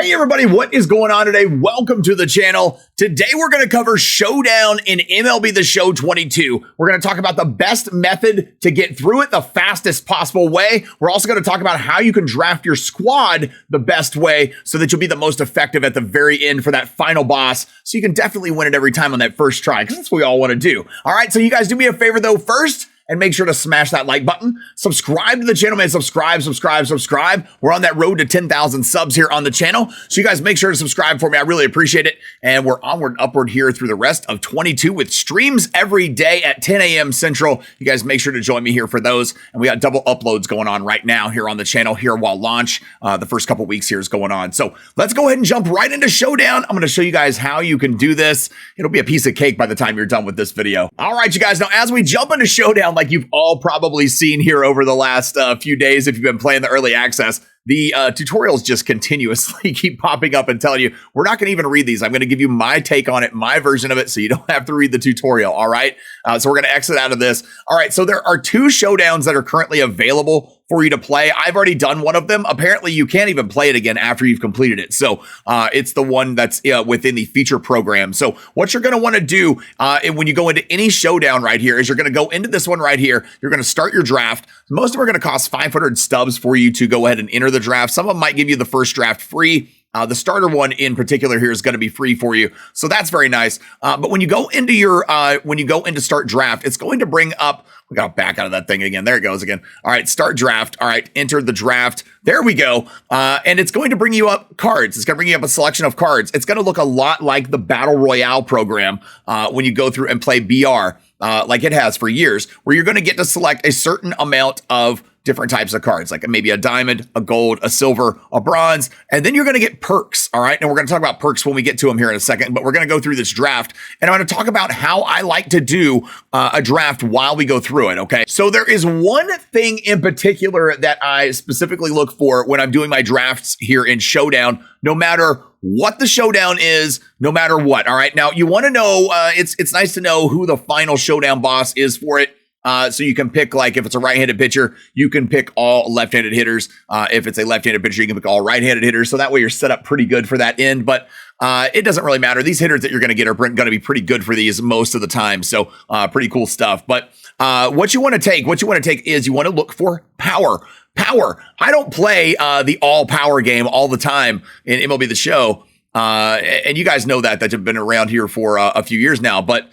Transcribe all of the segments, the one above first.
Hey everybody, what is going on today? Welcome to the channel. Today we're going to cover Showdown in MLB The Show 22. We're going to talk about the best method to get through it the fastest possible way. We're also going to talk about how you can draft your squad the best way so that you'll be the most effective at the very end for that final boss. So you can definitely win it every time on that first try, because that's what we all want to do. All right, so you guys do me a favor though first. And make sure to smash that like button. Subscribe to the channel, man. Subscribe. We're on that road to 10,000 subs here on the channel. So you guys make sure to subscribe for me. I really appreciate it. And we're onward and upward here through the rest of 22 with streams every day at 10 a.m. Central. You guys make sure to join me here for those. And we got double uploads going on right now here on the channel here while launch. The first couple weeks here is going on. So let's go ahead and jump right into Showdown. I'm going to show you guys how you can do this. It'll be a piece of cake by the time you're done with this video. All right, you guys. Now, as we jump into Showdown, like you've all probably seen here over the last few days, if you've been playing the early access, the tutorials just continuously keep popping up and telling you, we're not going to even read these. I'm going to give you my take on it, my version of it, so you don't have to read the tutorial. All right. So we're going to exit out of this. All right. So there are two Showdowns that are currently available for you to play. I've already done one of them. Apparently you can't even play it again after you've completed it. So it's the one that's within the feature program. So what you're going to want to do when you go into any Showdown right here is you're going to go into this one right here. You're going to start your draft. Most of them are going to cost 500 stubs for you to go ahead and enter the draft. Some of them might give you the first draft free. The starter one in particular here is going to be free for you. So that's very nice. But when you go into your, when you go into start draft, it's going to bring up, we got back out of that thing again. There it goes again. All right, start draft. All right, enter the draft. There we go. And it's going to bring you up cards. It's going to bring you up a selection of cards. It's going to look a lot like the Battle Royale program when you go through and play BR like it has for years, where you're going to get to select a certain amount of different types of cards, like maybe a diamond, a gold, a silver, a bronze, and then you're going to get perks. All right. And we're going to talk about perks when we get to them here in a second, but we're going to go through this draft and I'm going to talk about how I like to do a draft while we go through it. Okay. So there is one thing in particular that I specifically look for when I'm doing my drafts here in Showdown, no matter what the Showdown is, no matter what. All right. Now you want to know, it's nice to know who the final Showdown boss is for it. So you can pick, like, if it's a right-handed pitcher, you can pick all left-handed hitters. If it's a left-handed pitcher, you can pick all right-handed hitters. So that way you're set up pretty good for that end. But it doesn't really matter. These hitters that you're going to get are going to be pretty good for these most of the time. So pretty cool stuff. But what you want to take is you want to look for power. Power. I don't play the all-power game all the time in MLB The Show. And you guys know that you've been around here for a few years now. But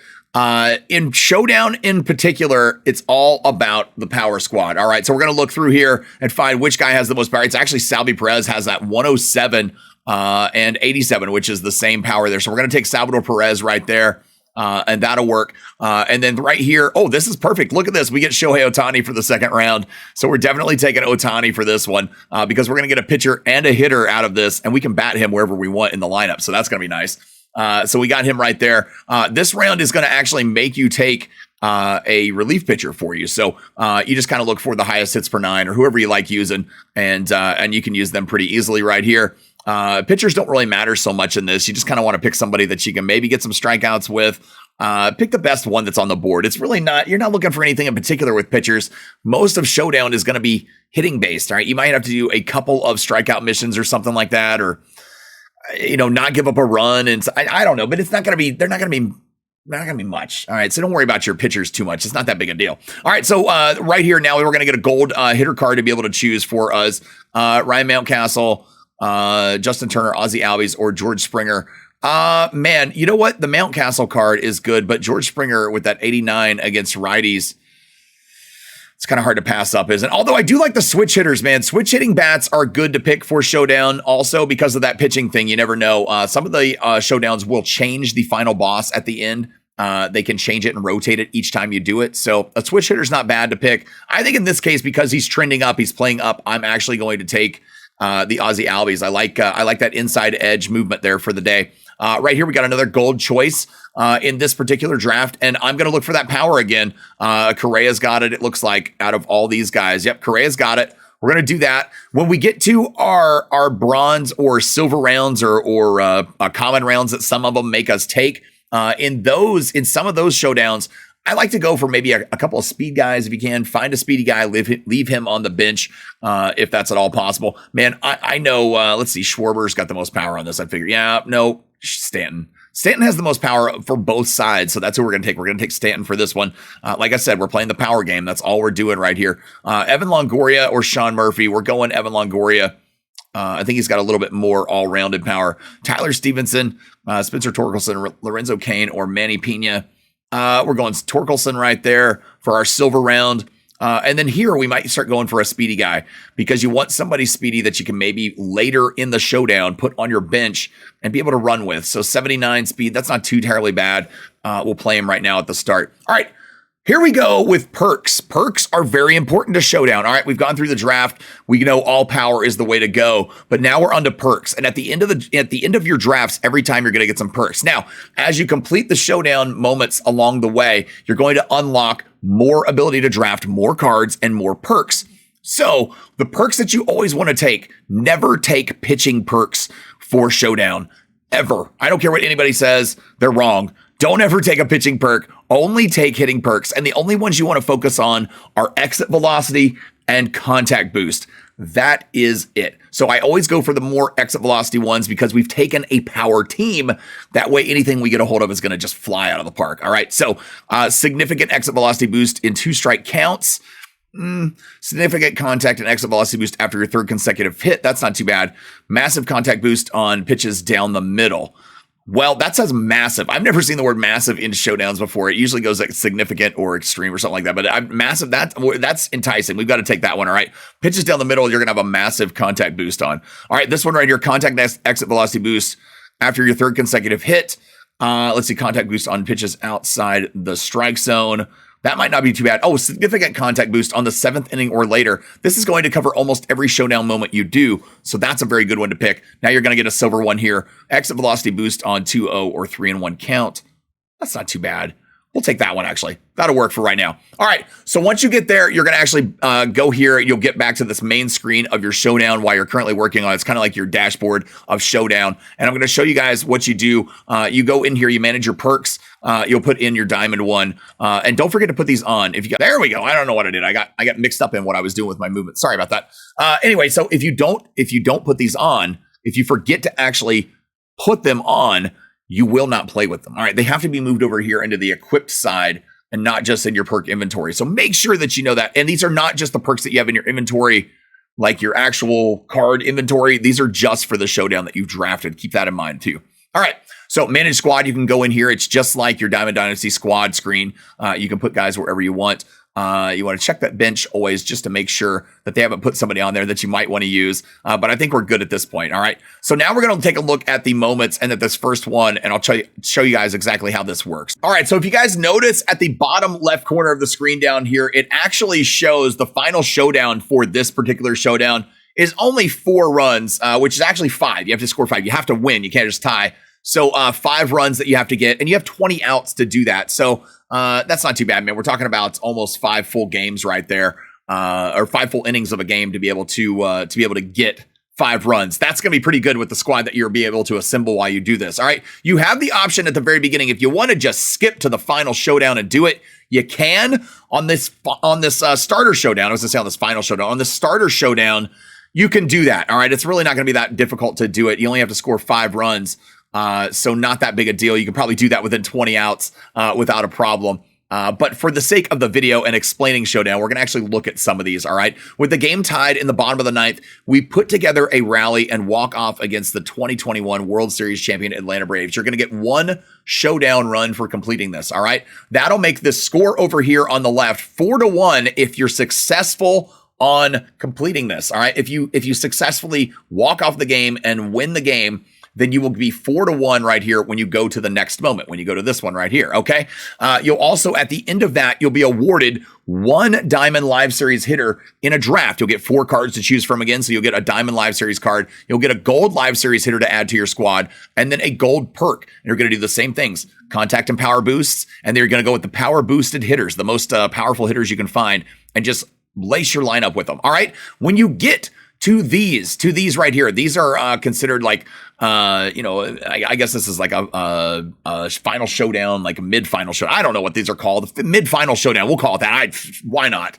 in Showdown in particular, it's all about the power squad. All right. So we're going to look through here and find which guy has the most power. It's actually Salvi Perez has that 107 and 87, which is the same power there. So we're going to take Salvador Perez right there. And that'll work. And then right here, oh, this is perfect. Look at this. We get Shohei Ohtani for the second round. So we're definitely taking Ohtani for this one because we're going to get a pitcher and a hitter out of this, and we can bat him wherever we want in the lineup. So that's going to be nice. So we got him right there. This round is going to actually make you take a relief pitcher for you. So you just kind of look for the highest hits per nine or whoever you like using, and you can use them pretty easily right here. Pitchers don't really matter so much in this. You just kind of want to pick somebody that you can maybe get some strikeouts with. Pick the best one that's on the board. It's really not, you're not looking for anything in particular with pitchers. Most of Showdown is going to be hitting based. All right. You might have to do a couple of strikeout missions or something like that, or not give up a run. And I don't know, but it's not going to be, they're not going to be much. All right. So don't worry about your pitchers too much. It's not that big a deal. All right. So right here now, we're going to get a gold hitter card to be able to choose for us. Ryan Mountcastle, Justin Turner, Ozzie Albies, or George Springer. Man, you know what? The Mountcastle card is good, but George Springer with that 89 against righties, it's kind of hard to pass up, isn't it? Although I do like the switch hitters, man. Switch hitting bats are good to pick for Showdown also because of that pitching thing. You never know. Some of the Showdowns will change the final boss at the end. They can change it and rotate it each time you do it. So a switch hitter's not bad to pick. I think in this case, because he's trending up, he's playing up, I'm actually going to take the Ozzie Albies. I like that inside edge movement there for the day. Right here, we got another gold choice in this particular draft, and I'm going to look for that power again. Correa's got it, it looks like, out of all these guys. Yep, Correa's got it. We're going to do that. When we get to our bronze or silver rounds or common rounds that some of them make us take, in some of those Showdowns, I like to go for maybe a couple of speed guys if you can. Find a speedy guy, leave him on the bench if that's at all possible. Man, I know, let's see, Schwarber's got the most power on this, I figure. Yeah, no, Stanton. Stanton has the most power for both sides, so that's who we're going to take. We're going to take Stanton for this one. Like I said, we're playing the power game. That's all we're doing right here. Evan Longoria or Sean Murphy. We're going Evan Longoria. I think he's got a little bit more all-rounded power. Tyler Stevenson, Spencer Torkelson, Lorenzo Cain, or Manny Pena. We're going Torkelson right there for our silver round. And then here we might start going for a speedy guy because you want somebody speedy that you can maybe later in the showdown put on your bench and be able to run with. So 79 speed, that's not too terribly bad. We'll play him right now at the start. All right. Here we go with perks. Perks are very important to Showdown. All right, we've gone through the draft. We know all power is the way to go, but now we're on to perks. And at the end of your drafts, every time you're going to get some perks. Now, as you complete the Showdown moments along the way, you're going to unlock more ability to draft more cards and more perks. So the perks that you always want to take, never take pitching perks for Showdown. Ever. I don't care what anybody says. They're wrong. Don't ever take a pitching perk. Only take hitting perks. And the only ones you want to focus on are exit velocity and contact boost. That is it. So I always go for the more exit velocity ones because we've taken a power team. That way, anything we get a hold of is going to just fly out of the park. All right. So significant exit velocity boost in 2-strike counts. Significant contact and exit velocity boost after your third consecutive hit. That's not too bad. Massive contact boost on pitches down the middle. Well, that says massive. I've never seen the word massive in Showdowns before. It usually goes like significant or extreme or something like that. But massive, that's enticing. We've got to take that one. All right. Pitches down the middle, you're going to have a massive contact boost on. All right. This one right here, contact exit velocity boost after your third consecutive hit. Let's see, contact boost on pitches outside the strike zone. That might not be too bad. Oh, significant contact boost on the 7th inning or later. This is going to cover almost every Showdown moment you do. So that's a very good one to pick. Now you're going to get a silver one here. Exit velocity boost on 2-0 or 3-1 count. That's not too bad. We'll take that one, actually. That'll work for right now. All right. So once you get there, you're going to actually go here. You'll get back to this main screen of your Showdown while you're currently working on it. It's kind of like your dashboard of Showdown. And I'm going to show you guys what you do. You go in here, you manage your perks. You'll put in your diamond one. And don't forget to put these on. There we go. I don't know what I did. I got mixed up in what I was doing with my movement. Sorry about that. Anyway, so if you don't put these on, if you forget to actually put them on, you will not play with them. All right. They have to be moved over here into the equipped side and not just in your perk inventory. So make sure that you know that. And these are not just the perks that you have in your inventory, like your actual card inventory. These are just for the Showdown that you've drafted. Keep that in mind too. All right. So manage squad, you can go in here. It's just like your Diamond Dynasty squad screen. You can put guys wherever you want. You want to check that bench always just to make sure that they haven't put somebody on there that you might want to use. But I think we're good at this point. All right. So now we're going to take a look at the moments and at this first one, and I'll show you guys exactly how this works. All right. So if you guys notice at the bottom left corner of the screen down here, it actually shows the final Showdown for this particular Showdown is only 4 runs, which is actually 5. You have to score 5. You have to win. You can't just tie. So 5 runs that you have to get, and you have 20 outs to do that. So that's not too bad, man. We're talking about almost 5 full games right there, or 5 full innings of a game to be able to get 5 runs. That's going to be pretty good with the squad that you'll be able to assemble while you do this. All right. You have the option at the very beginning. If you want to just skip to the final Showdown and do it, you can on this starter Showdown. I was going to say on this final Showdown. On the starter Showdown, you can do that. All right. It's really not going to be that difficult to do it. You only have to score 5 runs. So not that big a deal. You can probably do that within 20 outs without a problem. But for the sake of the video and explaining Showdown, we're going to actually look at some of these. All right. With the game tied in the bottom of the 9th, we put together a rally and walk off against the 2021 World Series champion Atlanta Braves. You're going to get 1 Showdown run for completing this. All right. That'll make this score over here on the left 4-1 if you're successful on completing this. All right. If you successfully walk off the game and win the game, then you will be 4-1 right here when you go to the next moment, when you go to this one right here, okay? You'll also, at the end of that, you'll be awarded 1 Diamond Live Series hitter in a draft. You'll get 4 cards to choose from again, so you'll get a Diamond Live Series card. You'll get a Gold Live Series hitter to add to your squad, and then a Gold perk. And you're going to do the same things, contact and power boosts, and then you're going to go with the power boosted hitters, the most powerful hitters you can find, and just lace your lineup with them, all right? When you get to these right here. These are considered like, I guess this is like a final showdown, like a mid-final show. I don't know what these are called. Mid-final showdown. We'll call it that. Why not?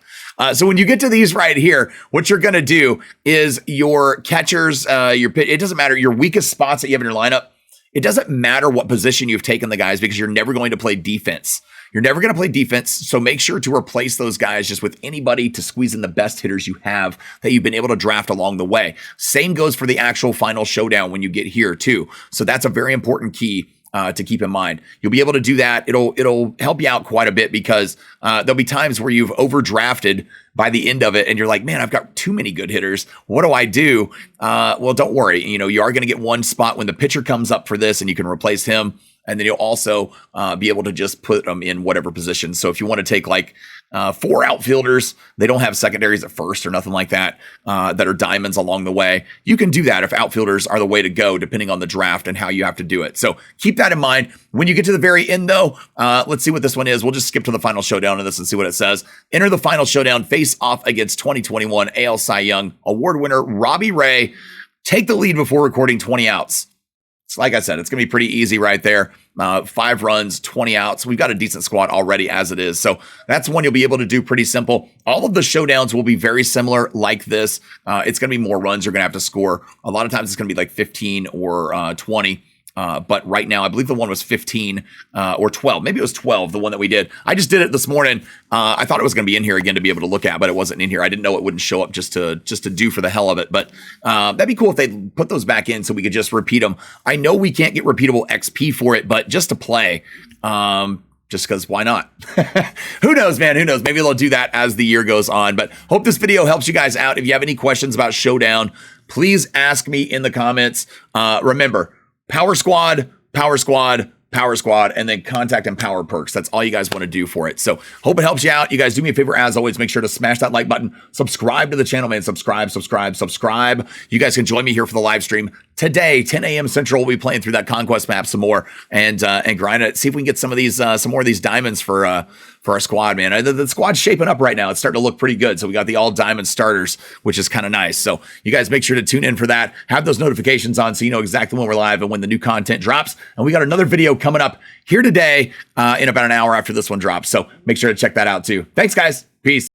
So when you get to these right here, what you're going to do is your catchers, it doesn't matter, your weakest spots that you have in your lineup. It doesn't matter what position you've taken the guys because you're never going to play defense. You're never going to play defense, so make sure to replace those guys just with anybody to squeeze in the best hitters you have that you've been able to draft along the way. Same goes for the actual final showdown when you get here too. So that's a very important key to keep in mind. You'll be able to do that. It'll help you out quite a bit because there'll be times where you've overdrafted by the end of it and you're like, man, I've got too many good hitters. What do I do? Well, don't worry. You are going to get one spot when the pitcher comes up for this and you can replace him. And then you'll also be able to just put them in whatever position. So if you want to take like 4 outfielders, they don't have secondaries at first or nothing like that, that are diamonds along the way. You can do that if outfielders are the way to go, depending on the draft and how you have to do it. So keep that in mind. When you get to the very end, though, let's see what this one is. We'll just skip to the final showdown of this and see what it says. Enter the final showdown, face off against 2021 AL Cy Young Award winner Robbie Ray. Take the lead before recording 20 outs. So like I said, it's going to be pretty easy right there. 5 runs, 20 outs. We've got a decent squad already as it is. So that's one you'll be able to do pretty simple. All of the showdowns will be very similar like this. It's going to be more runs you're going to have to score. A lot of times it's going to be like 15 or 20. But right now, I believe the one was 15 or 12. Maybe it was 12, the one that we did. I just did it this morning. I thought it was going to be in here again to be able to look at, but it wasn't in here. I didn't know it wouldn't show up just to do for the hell of it. But that'd be cool if they put those back in so we could just repeat them. I know we can't get repeatable XP for it, but just to play, just because why not? Who knows, man? Who knows? Maybe they'll do that as the year goes on. But hope this video helps you guys out. If you have any questions about Showdown, please ask me in the comments. Remember, Power Squad, Power Squad, Power Squad, and then contact and power perks. That's all you guys want to do for it. So hope it helps you out. You guys do me a favor, as always, make sure to smash that like button. Subscribe to the channel, man. Subscribe. You guys can join me here for the live stream today, 10 a.m. Central. We'll be playing through that Conquest map some more and grind it. See if we can get some more of these diamonds for our squad, man. The squad's shaping up right now. It's starting to look pretty good. So we got the all diamond starters, which is kind of nice. So you guys make sure to tune in for that. Have those notifications on so you know exactly when we're live and when the new content drops. And we got another video coming up here today in about an hour after this one drops. So make sure to check that out too. Thanks, guys. Peace.